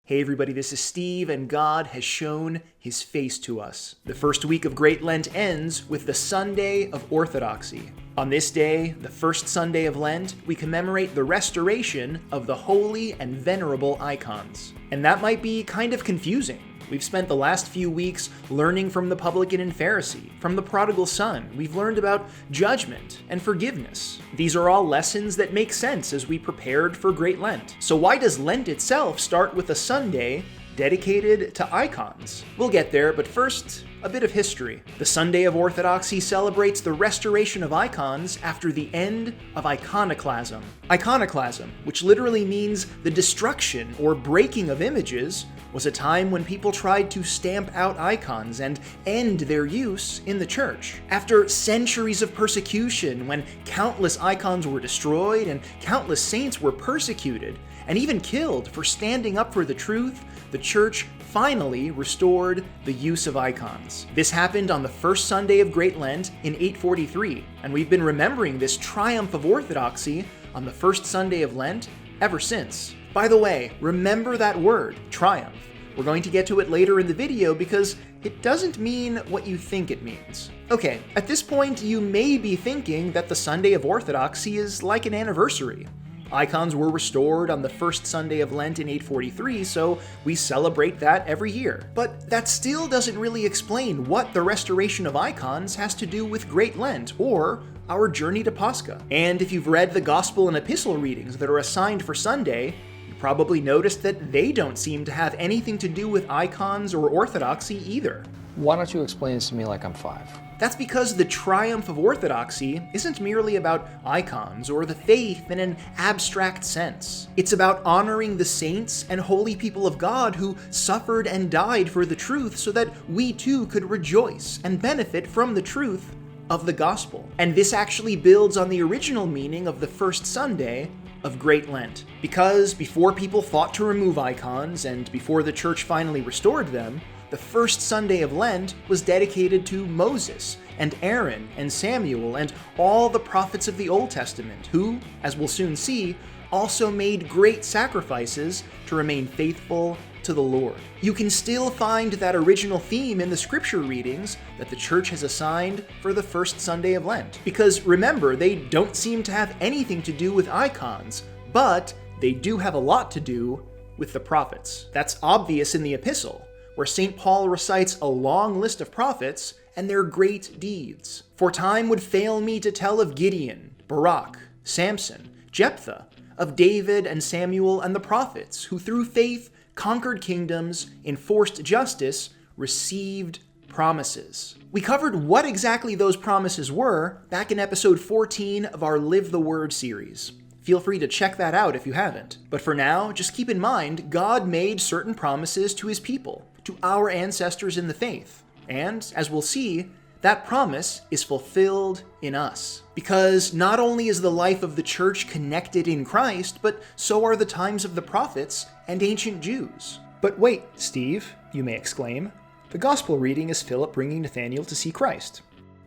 Hey everybody, this is Steve, and God has shown his face to us. The first week of Great Lent ends with the Sunday of Orthodoxy. On this day, the first Sunday of Lent, we commemorate the restoration of the holy and venerable icons. And that might be kind of confusing. We've spent the last few weeks learning from the publican and Pharisee, from the prodigal son. We've learned about judgment and forgiveness. These are all lessons that make sense as we prepared for Great Lent. So why does Lent itself start with a Sunday dedicated to icons? We'll get there, but first, a bit of history. The Sunday of Orthodoxy celebrates the restoration of icons after the end of Iconoclasm. Iconoclasm, which literally means the destruction or breaking of images, was a time when people tried to stamp out icons and end their use in the church. After centuries of persecution, when countless icons were destroyed and countless saints were persecuted and even killed for standing up for the truth, the church finally restored the use of icons. This happened on the first Sunday of Great Lent in 843, and we've been remembering this triumph of orthodoxy on the first Sunday of Lent ever since. By the way, remember that word, triumph. We're going to get to it later in the video because it doesn't mean what you think it means. Okay, at this point you may be thinking that the Sunday of Orthodoxy is like an anniversary. Icons were restored on the first Sunday of Lent in 843, so we celebrate that every year. But that still doesn't really explain what the restoration of icons has to do with Great Lent, or our journey to Pascha. And if you've read the Gospel and Epistle readings that are assigned for Sunday, you probably noticed that they don't seem to have anything to do with icons or orthodoxy either. Why don't you explain this to me like I'm 5? That's because the triumph of orthodoxy isn't merely about icons or the faith in an abstract sense. It's about honoring the saints and holy people of God who suffered and died for the truth so that we too could rejoice and benefit from the truth of the gospel. And this actually builds on the original meaning of the first Sunday of Great Lent. Because before people fought to remove icons and before the church finally restored them, the first Sunday of Lent was dedicated to Moses and Aaron and Samuel and all the prophets of the Old Testament who, as we'll soon see, also made great sacrifices to remain faithful to the Lord. You can still find that original theme in the scripture readings that the church has assigned for the first Sunday of Lent. Because remember, they don't seem to have anything to do with icons, but they do have a lot to do with the prophets. That's obvious in the epistle, where St. Paul recites a long list of prophets and their great deeds. For time would fail me to tell of Gideon, Barak, Samson, Jephthah, of David and Samuel and the prophets, who through faith conquered kingdoms, enforced justice, received promises. We covered what exactly those promises were back in episode 14 of our Live the Word series. Feel free to check that out if you haven't. But for now, just keep in mind, God made certain promises to his people, to our ancestors in the faith. And, as we'll see, that promise is fulfilled in us. Because not only is the life of the church connected in Christ, but so are the times of the prophets and ancient Jews. But wait, Steve, you may exclaim. The gospel reading is Philip bringing Nathanael to see Christ.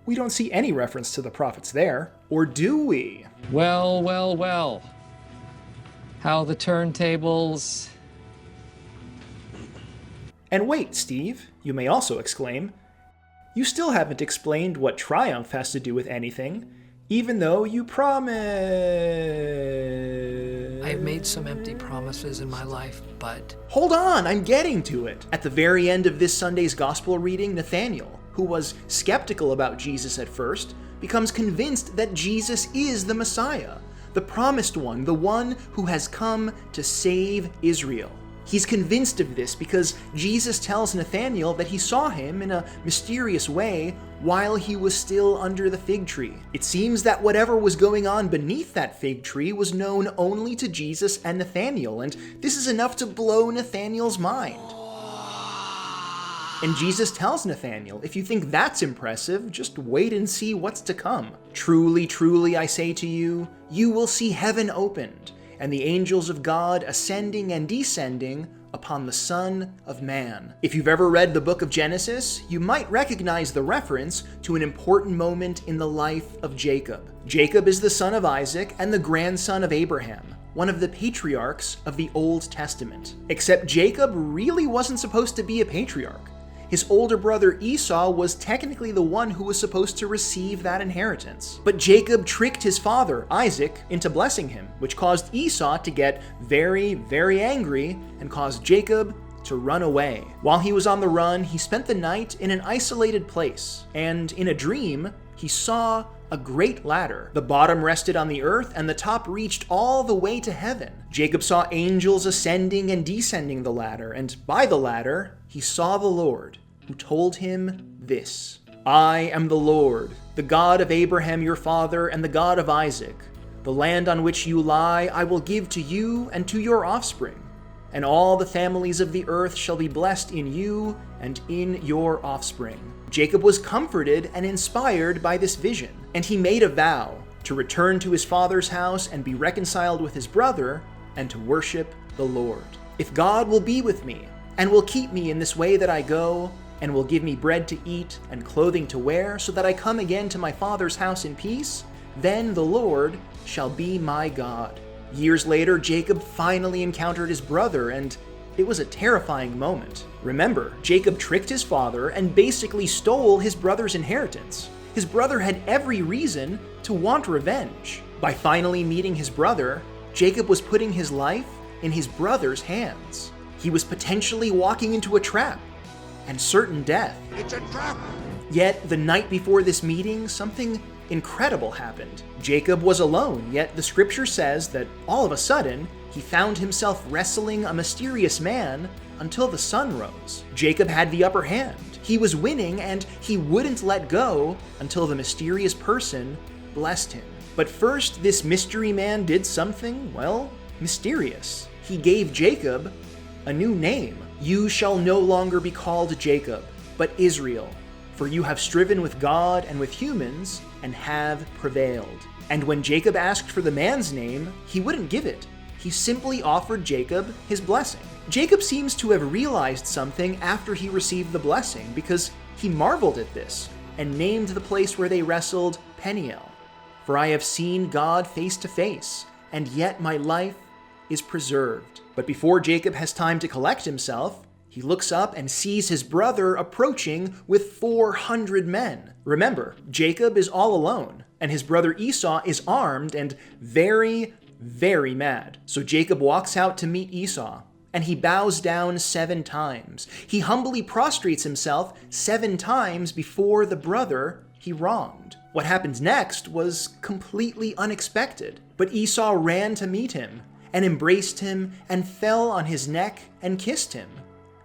We don't see any reference to the prophets there, or do we? Well. How the turntables... And wait, Steve, you may also exclaim. You still haven't explained what triumph has to do with anything, even though you promised... I've made some empty promises in my life, but... Hold on, I'm getting to it. At the very end of this Sunday's gospel reading, Nathanael, who was skeptical about Jesus at first, becomes convinced that Jesus is the Messiah, the promised one, the one who has come to save Israel. He's convinced of this because Jesus tells Nathanael that he saw him in a mysterious way while he was still under the fig tree. It seems that whatever was going on beneath that fig tree was known only to Jesus and Nathanael, and this is enough to blow Nathanael's mind. And Jesus tells Nathanael, if you think that's impressive, just wait and see what's to come. Truly, truly, I say to you, you will see heaven opened, and the angels of God ascending and descending upon the Son of Man. If you've ever read the book of Genesis, you might recognize the reference to an important moment in the life of Jacob. Jacob is the son of Isaac and the grandson of Abraham. one of the patriarchs of the Old Testament. Except Jacob really wasn't supposed to be a patriarch. His older brother Esau was technically the one who was supposed to receive that inheritance. But Jacob tricked his father, Isaac, into blessing him, which caused Esau to get very, very angry and caused Jacob to run away. While he was on the run, he spent the night in an isolated place, and in a dream, he saw a great ladder. The bottom rested on the earth, and the top reached all the way to heaven. Jacob saw angels ascending and descending the ladder, and by the ladder, he saw the Lord, who told him this: "I am the Lord, the God of Abraham your father, and the God of Isaac. The land on which you lie I will give to you and to your offspring, and all the families of the earth shall be blessed in you and in your offspring." Jacob was comforted and inspired by this vision, and he made a vow to return to his father's house and be reconciled with his brother and to worship the Lord. "If God will be with me and will keep me in this way that I go, and will give me bread to eat and clothing to wear, so that I come again to my father's house in peace, then the Lord shall be my God." Years later, Jacob finally encountered his brother, and it was a terrifying moment. Remember, Jacob tricked his father and basically stole his brother's inheritance. His brother had every reason to want revenge. By finally meeting his brother, Jacob was putting his life in his brother's hands. He was potentially walking into a trap and certain death. It's a trap! Yet, the night before this meeting, something incredible happened. Jacob was alone, yet the scripture says that all of a sudden, he found himself wrestling a mysterious man until the sun rose. Jacob had the upper hand. He was winning, and he wouldn't let go until the mysterious person blessed him. But first, this mystery man did something, well, mysterious. He gave Jacob a new name. "You shall no longer be called Jacob, but Israel, for you have striven with God and with humans and have prevailed." And when Jacob asked for the man's name, he wouldn't give it. He simply offered Jacob his blessing. Jacob seems to have realized something after he received the blessing, because he marveled at this and named the place where they wrestled Peniel. "For I have seen God face to face, and yet my life is preserved." But before Jacob has time to collect himself, he looks up and sees his brother approaching with 400 men. Remember, Jacob is all alone, and his brother Esau is armed and very, very mad. So Jacob walks out to meet Esau, and he bows down 7 times. He humbly prostrates himself 7 times before the brother he wronged. What happened next was completely unexpected, but Esau ran to meet him and embraced him and fell on his neck and kissed him,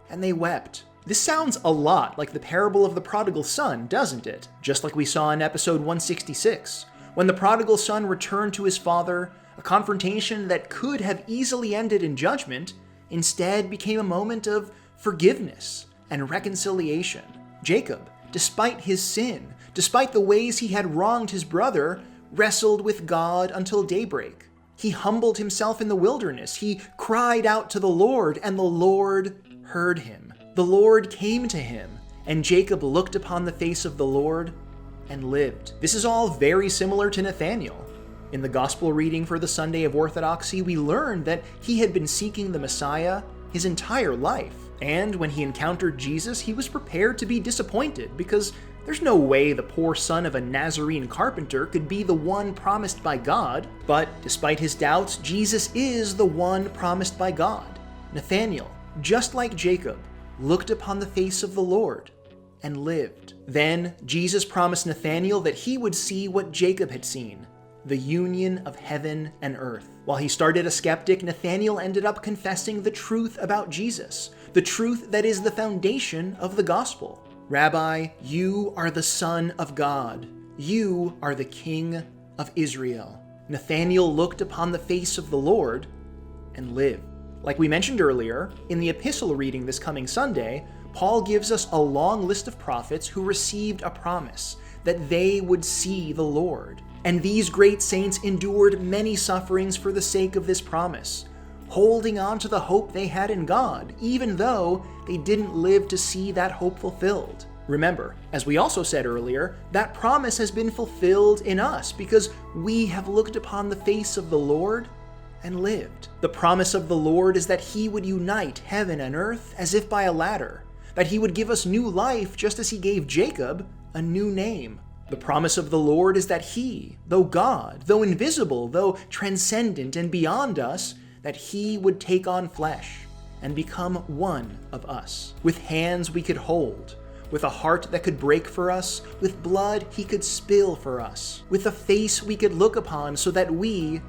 and they wept. This sounds a lot like the parable of the prodigal son, doesn't it? Just like we saw in episode 166. When the prodigal son returned to his father, a confrontation that could have easily ended in judgment instead became a moment of forgiveness and reconciliation. Jacob, despite his sin, despite the ways he had wronged his brother, wrestled with God until daybreak. He humbled himself in the wilderness. He cried out to the Lord, and the Lord heard him. The Lord came to him, and Jacob looked upon the face of the Lord and lived. This is all very similar to Nathanael. In the gospel reading for the Sunday of Orthodoxy, we learned that he had been seeking the Messiah his entire life. And when he encountered Jesus, he was prepared to be disappointed, because there's no way the poor son of a Nazarene carpenter could be the one promised by God. But despite his doubts, Jesus is the one promised by God. Nathanael, just like Jacob, looked upon the face of the Lord and lived. Then Jesus promised Nathanael that he would see what Jacob had seen, the union of heaven and earth. While he started a skeptic, Nathanael ended up confessing the truth about Jesus, the truth that is the foundation of the gospel. "Rabbi, you are the Son of God. You are the King of Israel." Nathanael looked upon the face of the Lord and lived. Like we mentioned earlier, in the epistle reading this coming Sunday, Paul gives us a long list of prophets who received a promise that they would see the Lord. And these great saints endured many sufferings for the sake of this promise, holding on to the hope they had in God, even though they didn't live to see that hope fulfilled. Remember, as we also said earlier, that promise has been fulfilled in us because we have looked upon the face of the Lord and lived. The promise of the Lord is that he would unite heaven and earth as if by a ladder, that he would give us new life just as he gave Jacob a new name. The promise of the Lord is that he, though God, though invisible, though transcendent and beyond us, that he would take on flesh and become one of us. With hands we could hold, with a heart that could break for us, with blood he could spill for us, with a face we could look upon so that we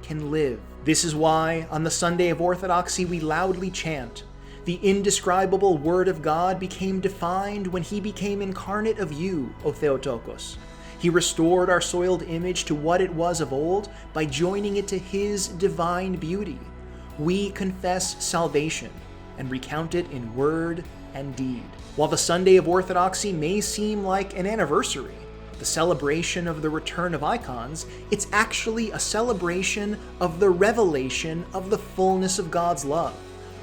can live. This is why, on the Sunday of Orthodoxy, we loudly chant, "The indescribable Word of God became defined when he became incarnate of you, O Theotokos. He restored our soiled image to what it was of old by joining it to his divine beauty. We confess salvation and recount it in word and deed." While the Sunday of Orthodoxy may seem like an anniversary, the celebration of the return of icons, it's actually a celebration of the revelation of the fullness of God's love,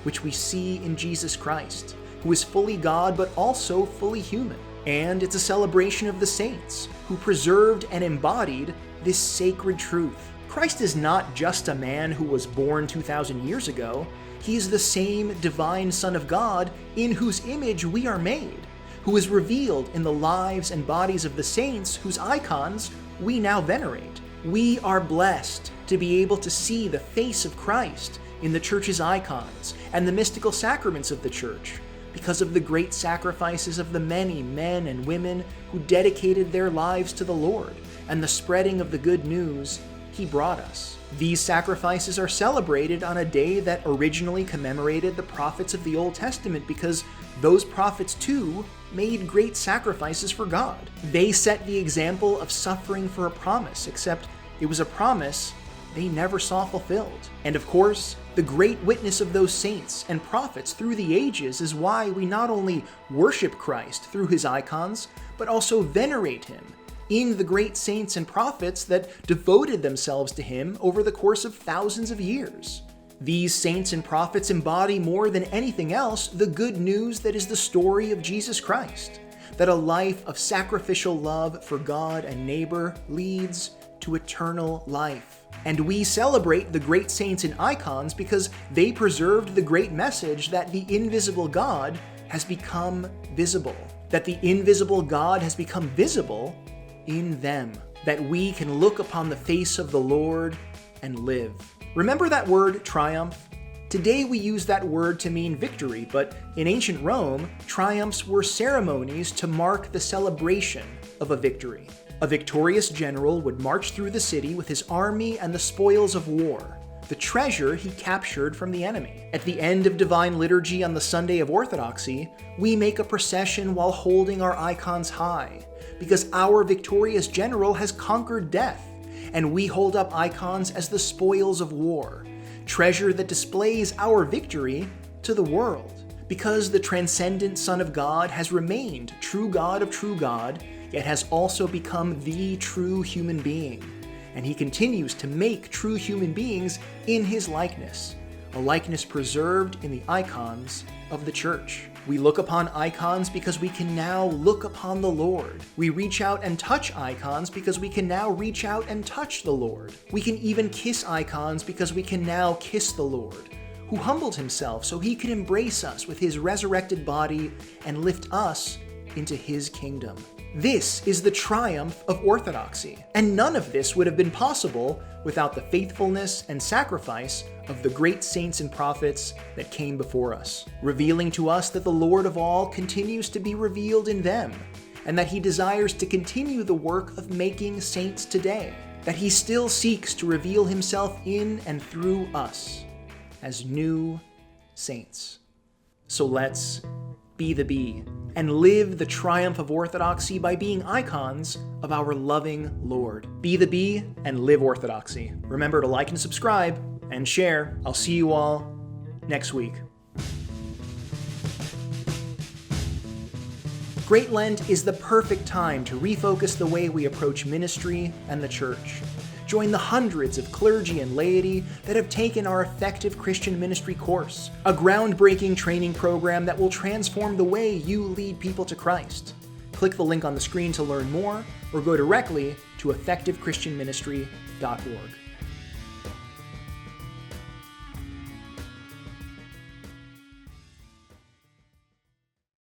which we see in Jesus Christ, who is fully God but also fully human. And it's a celebration of the saints, who preserved and embodied this sacred truth. Christ is not just a man who was born 2,000 years ago. He is the same divine Son of God in whose image we are made, who is revealed in the lives and bodies of the saints whose icons we now venerate. We are blessed to be able to see the face of Christ in the Church's icons and the mystical sacraments of the Church, because of the great sacrifices of the many men and women who dedicated their lives to the Lord and the spreading of the good news he brought us. These sacrifices are celebrated on a day that originally commemorated the prophets of the Old Testament because those prophets too made great sacrifices for God. They set the example of suffering for a promise, except it was a promise they never saw fulfilled. And of course, the great witness of those saints and prophets through the ages is why we not only worship Christ through his icons, but also venerate him in the great saints and prophets that devoted themselves to him over the course of thousands of years. These saints and prophets embody more than anything else the good news that is the story of Jesus Christ, that a life of sacrificial love for God and neighbor leads to eternal life. And we celebrate the great saints and icons because they preserved the great message that the invisible God has become visible, that the invisible God has become visible in them, that we can look upon the face of the Lord and live. Remember that word triumph? Today we use that word to mean victory, but in ancient Rome, triumphs were ceremonies to mark the celebration of a victory. A victorious general would march through the city with his army and the spoils of war, the treasure he captured from the enemy. At the end of Divine Liturgy on the Sunday of Orthodoxy, we make a procession while holding our icons high, because our victorious general has conquered death, and we hold up icons as the spoils of war, treasure that displays our victory to the world. Because the transcendent Son of God has remained true God of true God, yet has also become the true human being, and he continues to make true human beings in his likeness, a likeness preserved in the icons of the Church. We look upon icons because we can now look upon the Lord. We reach out and touch icons because we can now reach out and touch the Lord. We can even kiss icons because we can now kiss the Lord, who humbled himself so he could embrace us with his resurrected body and lift us into his kingdom. This is the triumph of orthodoxy, and none of this would have been possible without the faithfulness and sacrifice of the great saints and prophets that came before us, revealing to us that the Lord of all continues to be revealed in them, and that he desires to continue the work of making saints today, that he still seeks to reveal himself in and through us as new saints. So let's be the bee and live the triumph of orthodoxy by being icons of our loving Lord. Be the bee and live orthodoxy. Remember to like and subscribe and share. I'll see you all next week. Great Lent is the perfect time to refocus the way we approach ministry and the Church. Join the hundreds of clergy and laity that have taken our Effective Christian Ministry course, a groundbreaking training program that will transform the way you lead people to Christ. Click the link on the screen to learn more, or go directly to effectivechristianministry.org.